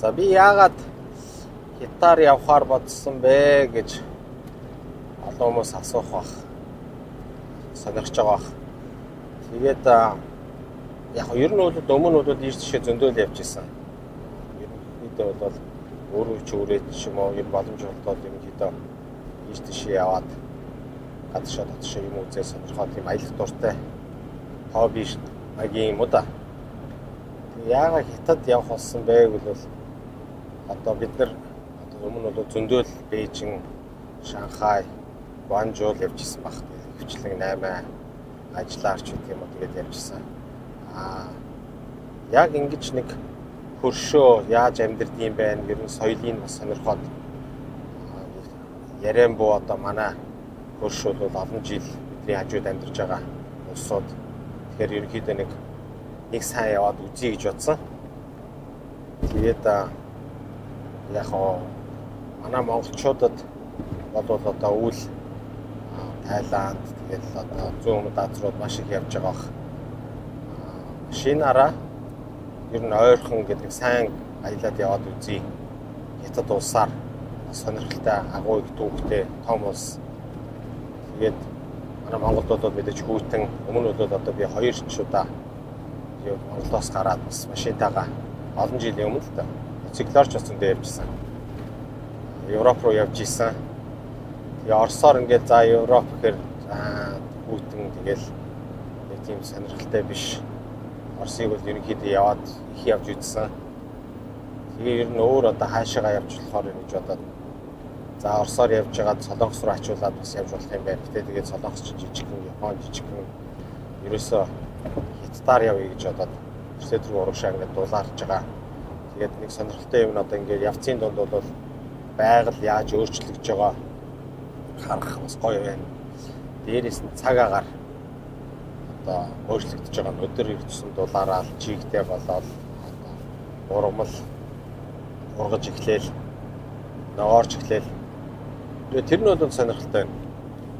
За би яагаад хятаар явхаар бодсон бэ гэж олон хүмүүс асуух бах. Сонирхож байгаа бах. Тэгээд яг ер нь бол өмнө бол ийш тийшээ зөндөөл явж исэн. Ерөнхийдөө бол өөрөө ч үрээд ч юм уу юм боломж олдоод ерөнхийдөө ийш тийшээ яваад гадшаа дотшоо юм үзээ сонирхоод юм аялах дуртай хобби магийн юм уу да. Яагаад хятад явах болсон бэ гэвэл одоо бид нар өмнө бол зөндөөл Бээжин, Шанхай, Гуанчжоу явж исэн баг. Хвчлэн 8 ажиллаарч гэх юм уу тэгээд явжсан. Яг ингэж нэг хөршөө яаж амьдрдığım бэ? Ер нь соёлыг бас сонирхоод Ярэн буу одоо манай хөршөө бол олон жил бидний хажууд амьдарч байгаа улсууд. Тэгэхээр ерөнхийдөө нэг сайн яваад үзье гэж бодсон. Тэгээд яг манай монголчуудад бол одоо үйл Тайланд тэгээд одоо зүүн өмнөд Азиуд маш их явж байгаа бах. Машинаараа ер нь ойрхон гэдэг сайн аялаад яваад үзье. Хятад улсаар сонирхолтой агуу их түүхтэй том улс. Тэгээд манай Монголд бол мэдээж хүйтэн өмнө бол одоо би 2 удаа Монголоос гараад бас машинтайгаа олон жилийн өмнө л та циклорч бас зөндөө явжсан. Европ руу явж исэн. Тэгээ Оросоор ингээд за Европ гэхээр хүйтэн тэгэл нэг тийм сонирхолтой биш. Оросыг бол ерөнхийдөө яваад их явж үзсэн. Тэгээ ер нь өөр одоо хаашаагаа явж болохоор гэж бодоод за Оросоор явж байгаад Солонгос руу ачуулаад бас явж болох юм байна. Гэтэ тэгээд Солонгос жижигхэн, Япон жижигхэн ерөөсөө хятадаар явъя гэж бодоод Оросд руу урагшаа ингээд дулаарч байгаа. Тэгээд нэг сонирхолтой юм одоо ингээд явцын дунд бол байгаль яаж өөрчлөгдөж байгаа харах бас гоё байна. Дээрээс нь цаг агаар одоо өөрчлөгдөж байгаа нь өдөр ирсэн дулаараа чигтэй болоод ургамал ургаж эхлээл нөөрч эхлээл. Тэр нь бол сонирхолтой байна.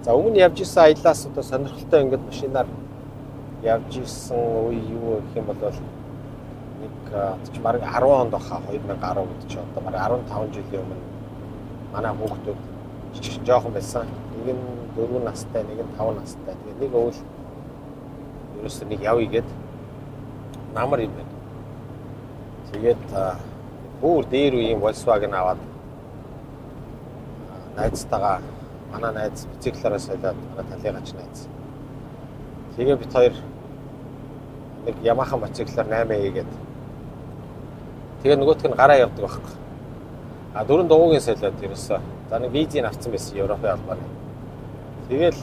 За өмнө явж исэн аяллаас одоо сонирхолтой ингээд машинаар явж исэн үе юу гэх юм бол нэг бараг 10 онд баха 2010 үед ч одоо бараг 15 жилийн өмнө манай хүүхдүүд жижиг жоохон байсан. Нэг нь 4 настай, нэг нь 5 настай. Тэгээд нэг өвөл ерөөсөө нэг явъя гээд намар юм байна. Тэгээд бүр дээр үеийн Volkswagen аваад найзтайгаа манай найз бициклээрээ солиод манай талыгаач найз. Тэгээ бид хоёр нэг Yamaha мотоциклаар 8 хийгээд тэгээ нөгөөх нь гараа явдаг байхгүй. Дөрөв дугуйн солиод ерөөсөө. За нэг визийг авсан байсан Европын албаны. Тэгэл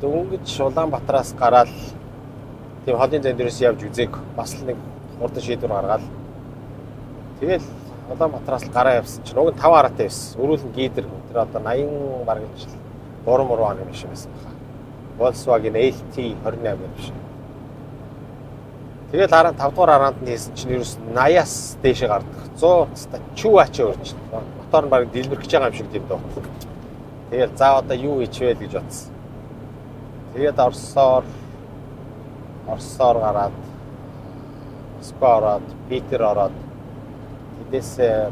дөнгөж Улаанбаатараас гараад тийм холын зам дээрээс явж үзээг бас л нэг хурдан шийдвэр гаргаад тэгэл Улаанбаатараас гараа явсан чинь уг нь 5 араатай байсан. Өрөөлн гидер тэр одоо 80 бараг жил 3 оны юм шиг байсан баха. Volkswagen LT 28 биш. Тэгэл 5 дугаар араанд нь хийсэн чинь ерөөс 80-аас дээшээ гардаг. 100 чүү ачаа өрч. Мотор нь баг дэлбэрч байгаа юм шиг тийм дөө. Тэгэл за одоо юу хийчихвэл гэж бодсон. Тэгээд Оросоор гараад Москва ороод, Питер ороод, тэдээс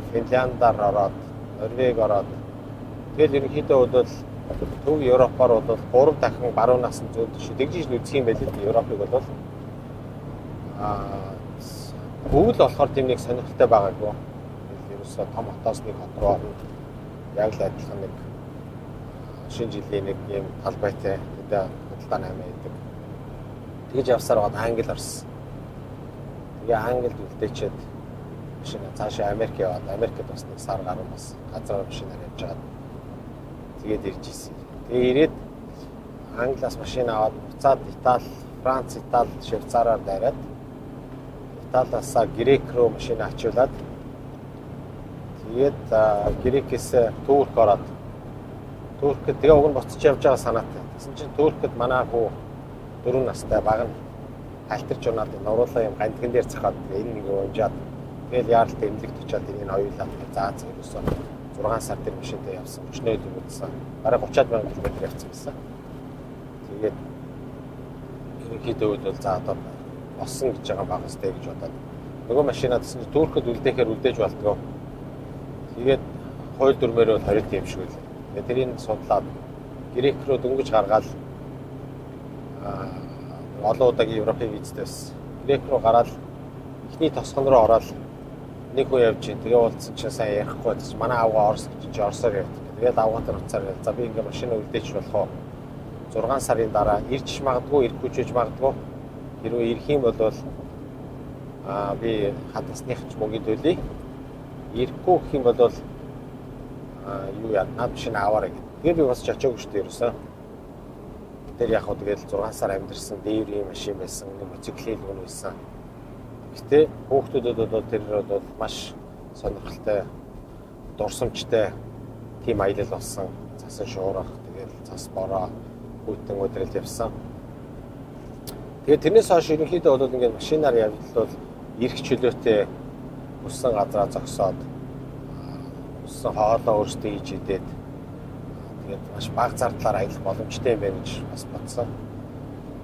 Финляндаар ороод, Норвег ороод. Тэгэл ерөнхийдөө бол Төв Европоор бол 3 дахин баруун насны зүүн тийш дэгжиж үзэх юм байл л Европыг бол бүгд болохоор тийм нэг сонирхолтой байгаагүй. Ерөөсөө том хотоос нэг хот руу яг л адилхан нэг шинэ жилийн нэг юм талбайтай тэдэ худалдаа 8 байдаг. Тэгж явсаар гоод Англи орсон. Тэгээ Англид үлдээчээд машина цаашаа Америк яваад Америкт бас нэг сар гаруй бас газар машинаар явж байгаа. Тэгээд ирж ирсэн. Тэгээ ирээд Англиас машина аваад буцаад Итали, Франц, Итали, Швейцараар дайраад Италиас Грек руу машина ачуулаад тэгээд Грекээс Турк ороод Туркд тэгээ уг нь буцаж явж байгаа санаатай. Тэгсэн чинь Туркд манай хүү 4 настай баг нь халтарч унаад нуруулаа юм гандган дээр цахаад энэ нэг унжаад тэгэл яаралтай эмнэлэгт очиад энэ хоёулаа заа зөрөөсөө 6 сар дээр машинтай явсан. Өчнөө л үзсэн. Бараг 30-аад мянган км явсан байсан. Тэгээд ерөнхийдөө бол за одоо болсон гэж байгаа багстай гэж бодоод Нөгөө машинаа гэсэн чинь Туркд үлдээхээр үлдээж болдгоо. Тэгээд хууль дүрмээр бол 20 юм шиг үлээ. Тэгээд тэрийг судлаад Грек руу дөнгөж гаргаад олон удаагийн Европын визтэй байсан. Грек руу гараад эхний тосгон руу ороод нэг хүн явж ийн. Тэгээ уулзсан чинь сайн ярихгүй байсан. Манай авгаа Орос гэж Оросоор явдаг. Тэгээд авгаатар уцаар гэл. За би ингээ машина үлдээч болох уу? 6 сарын дараа ирж магадгүй, ирэхгүй ч гэж магадгүй. Хэрвээ ирэх юм бол би хадасных ч мөнгө төлье. Ирэхгүй гэх юм бол юу яа над машина аваарай гэдэг. Тэгээд би бас ч очоогүй шүү дээ ерөөсөө. Тэр яг хөө тэгээд 6 сар амьдэрсэн дээврийн машин байсан, мотоциклын хүн байсан. Гэтэ хүүхдүүдэд бол тэр бол маш сонирхолтой, дурсамжтай тим аялал болсон. Цасан шуурах, тэгээд цас бороо, хүйтэн өдрөл явсан. Тэгээд тэрнээс хойш ерөнхийдөө бол ингээд машинаар явбал бол ирэх чөлөөтэй өссөн газраа зогсоод өссөн хоолоо өөрсдөө хийж идээд тэгээд маш бага зардлаар аялах боломжтой юм байна гэж бас бодсон.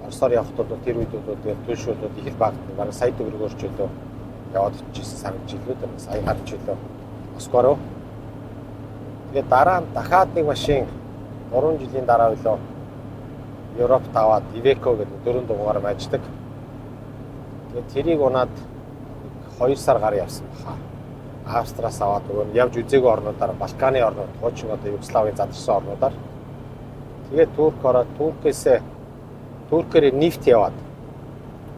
Оросоор явхад бол тэр үед бол тэгээд төлшөөд их л багт бараг сая төгрөгөөр ч өлөө яваад очижсэн санагдж илүү дээ. Сая гарч өлөө Москва руу. Тэгээд дараа нь дахиад нэг машин 3 жилийн дараа өлөө Европт аваад Iveco гэдэг 4 дугаар байждаг. Тэгээд тэрийг унаад 2 сар гар явсан баха. Австраас аваад нөгөө явж үзээгүй орнуудаар Балканы орнууд, хуучин одоо Югославийн задарсан орнуудаар. Тэгээд Турк ороод Туркээр нефт яваад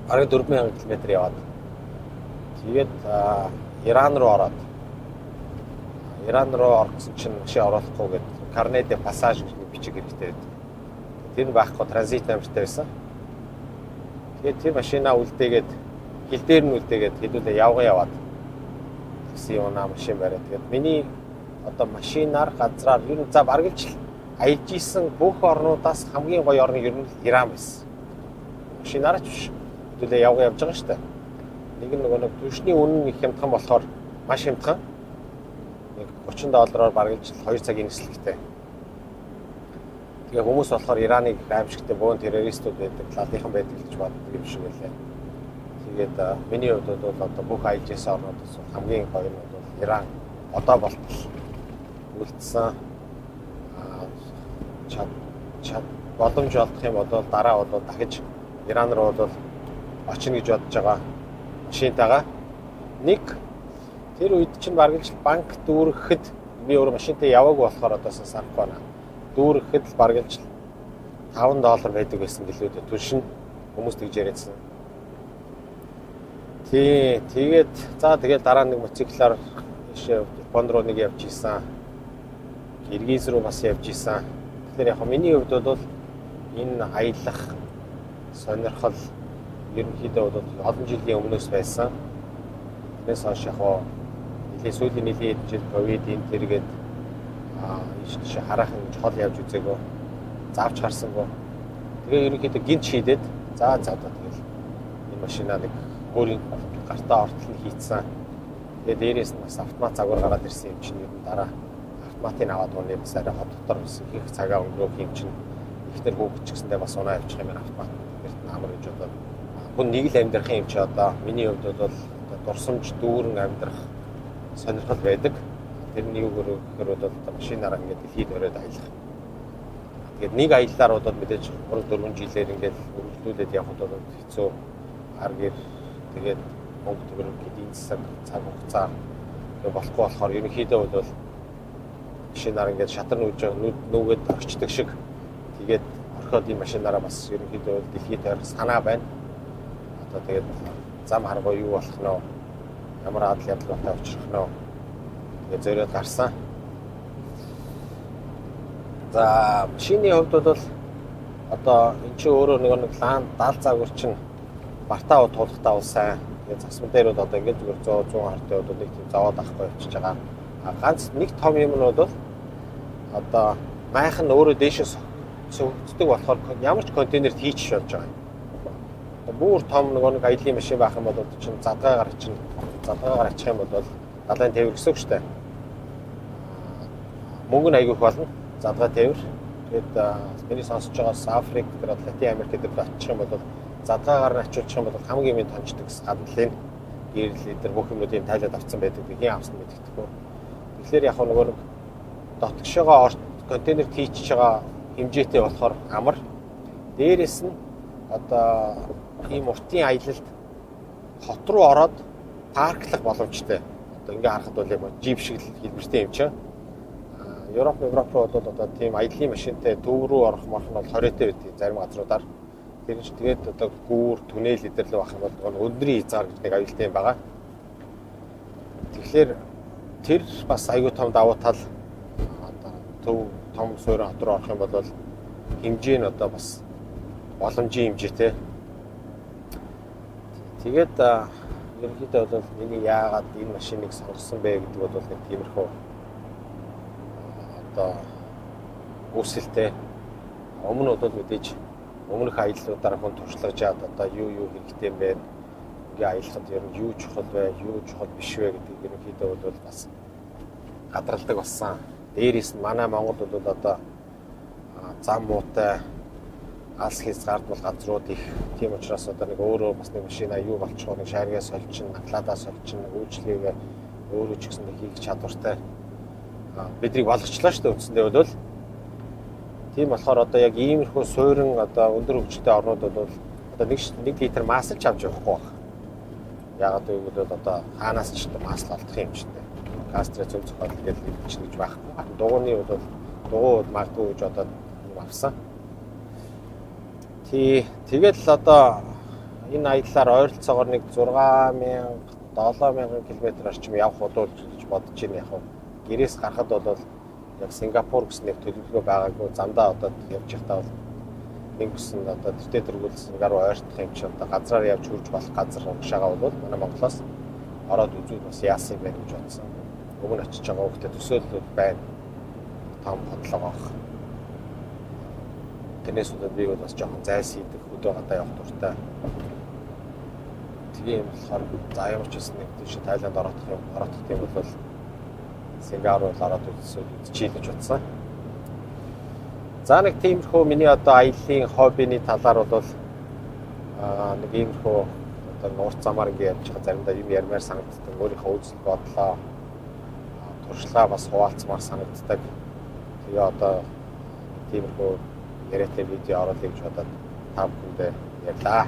бараг 4000 км яваад. Тэгээд Иран руу ороод. Иран руу орсон чинь машин оруулахгүй гэдэг Carnet de Passage гэж бичиг хэрэгтэй байдаг. Тэр нь байхгүй транзит намжтай байсан. Тэгээд тэр машинаа үлдээгээд хил дээр нь үлдээгээд хэдүүлээ яваад гэсэн юм машин бариад. Тэгээд миний одоо машинаар газраар ер нь за баргалж аялж исэн бүх орнуудаас хамгийн гоё орн ер нь Иран байсан. Машинаарч биш. Хэдүүлээ явж байгаа шүү дээ. Нэг нэг түвшний үнэн их хямдхан болохоор маш хямдхан. Нэг $30-оор баргалж 2 цагийн нислэгтэй. Тэгээ хүмүүс болохоор Ираныг аимшигтай буун террористууд байдаг, лалынхан байдаг гэж боддог юм шиг байлаа. Тэгээд миний хувьд бол одоо бүх аялжээс орнуудаас хамгийн гоё нь бол Иран одоо болтол үлдсэн чад боломж олдох юм бол дараа бол дахиж Иран руу бол очно гэж бодож байгаа машинтайгаа. Нэг тэр үед чинь баргалж банк дүүрэхэд би өөр машинтай яваагүй болохоор одоо сарахгүй байна. Дүүрэхэд л баргалж $5 байдаг байсан гэлээ дээ. Түшин хүмүүс тэгж яриадсан. Тэгээд дараа нэг мотоциклаар ийшээ Японд руу нэг явж исэн. Киргиз руу бас явж исэн. Тэгэхээр яг миний хувьд бол энэ аялах сонирхол ерөнхийдөө бол олон жилийн өмнөөс байсан. Тэрнээс хойш яг сүүлийн нэлийн жил ковид энэ тэргээд ийш хараахан чухал явж үзээгөө заавч харсангүй. Тэгээ ерөнхийдөө гинт шийдээд тэгээд энэ машина нэг өөрийн гартаа ортол нь хийцсэн. Тэгээ дээрээс нь бас автомат загвар гараад ирсэн юм чинь ер нь дараа автоматыг аваад унаа бас арай хот дотор бас их цагаа өнгөрөх юм чинь ихтер хөөгч гэсэндээ бас унаа явчих юм автомат гэрт амар гэж одоо хүн нэг л амьдрах юм чи одоо миний хувьд бол дурсамж дүүрэн амьдрах сонирхол байдаг. Тэрний юу гэхээр бол машинаараа ингээд дэлхийд өрөөд аялах. Тэгээд нэг аяллаар бол мэдээж 3-4 жилээр ингээд өргөжлүүлээд явхад бол хэцүү аргэр тэгээд мөнгө төгрөг эдийн засаг цаг хугацаа болохгүй болохоор ерөнхийдөө бол машинаар ингээд шатар нүгэд орчдөг шиг тэгээд орхиод энэ машинаараа бас ерөнхийдөө дэлхийд тойрох санаа байна. Одоо тэгээд зам харгуй юу болох нь вэ? Ямар адал явдалтай учрах нь вэ? Тэгээд зөөрөд гарсан. За машины хувьд бол одоо эн чинь өөрөө нэг лан 70 загвар чинь бартаа туулахтаа бол сайн. Тэгээд засмал дээр бол одоо ингээд зүгээр 100 хартаа бол нэг тийм завод авахгүй явчихж байгаа. Ганц нэг том юм нь бол одоо майхан өөрөө дээшээс сөгцдөг болохоор ямар ч контейнерт хийчих болж байгаа. Бүр том нэг аялын машин байх юм бол чинь задгаагаар ачих юм бол далайн тээвэр гэсэн үг шүү дээ. Мөнгө нь айгүйх болно. Задгаа тээвэр. Тэгээд миний сонсож байгаас Африк, Латин Америк дээр очих юм бол задгаагаар нь ачуулчих юм бол хамгийн минь тончдог гадналын гэрэл эдэр бүх юмнуудыг тайлаад авсан байдаг. Хэн авсан мэддэхгүй. Тэгэхээр яг нөгөө нэг дотгошоо контейнерт хийчихэж байгаа хэмжээтэй болохоор амар. Дээрээс нь одоо ийм уртын аялалд хот руу ороод парклах боломжтой. Одоо ингээ харахад бол яг жип шиг л хэлбэртэй юм чинь. Европ руу бол одоо тийм аяллаа машинтай төв рүү орох мах нь бол 20-тэй байдаг зарим газруудаар. Тэгээд одоо гүүр, түнэл эдэр л байх юм бол өндрийн хязгаар гэж нэг аюултай юм байгаа. Тэгэхээр тэр бас аюу том давуу тал одоо төв том суурин хот руу орох юм бол хэмжээ нь одоо бас боломжийн хэмжээтэй. Тэгээд ерөнхийдөө бол миний яагаад энэ машиныг сонгосон бэ гэдэг бол нэг тиймэрхүү одоо үүсэлтэй. Өмнө нь бол мэдээж өмнөх аяллуудаар хүн туршлагаж яад одоо юу хэрэгтэй юм бэ? Ингээ аялахад ер нь юу чухал вэ, юу чухал биш вэ гэдэг ерөнхийдөө бол бас гадралдаг болсон. Дээрээс нь манай Монголд бол одоо зам муутай алс хязгаардмал газрууд их. Тийм учраас одоо нэг өөрөө бас нэг машин аюу болчихоо нэг шааргаас соличин, наглаадаа соличин, үйлчлэгээ өөрөө ч гэсэн нэг хийх чадвартай биднийг болгочлаа шүү дээ үндсэндээ бол. Тийм болохоор одоо яг иймэрхүү суурин одоо өндөр хөгжилтэй орнууд бол одоо 1 литр маслж авч явахгүй байна. Яагаад гэвэл одоо хаанаас ч масл алдах юм чинь. Гастрэ зөв зохиол гэдэг чинь гэж байхгүй. Дугууны бол дугуй магадгүй гэж одоо авсан. Тэгээд л одоо энэ аяллаар ойролцоогоор нэг 6000-7000 км орчим явах удаа гэж бодож байна яг. Гэрээс гарахад бол яг Сингапур гэсэн нэг төлөвлөгөө байгаагүй замдаа одоо явж байхдаа бол нэг гэсэн одоо тэртээ тэргүүлсэн гаруй ойртох юм чи одоо газраар явж хурж болох газар уушаага бол манай Монголоос ороод үзүүл бас яасан юм байна гэж бодсон. Өмнө очиж байгаа хүүхдэд төсөөлөл байна. Том бодлого авах. Тэрнээс удаа би бол бас жоохон зайлсхийдэх өдөө гадаа явах дуртай. Тэгээ юм болохоор за ямар ч гэсэн нэг тийш Тайланд ороодох юм бол Сингапур ороод үзчихье гэж бодсон. За нэг тиймэрхүү миний одоо аяллаа хоббиний талаар бол нэг иймэрхүү одоо урт замаар ингэ явж байгаа заримдаа юм ярмаар санагддаг. Өөрийнхөө үзэл бодлоо туршлага бас хуваалцмаар санагддаг. Тэгээ одоо тиймэрхүү яриатай видео оруулах гэж бодоод та бүхэндээ ярьлаа.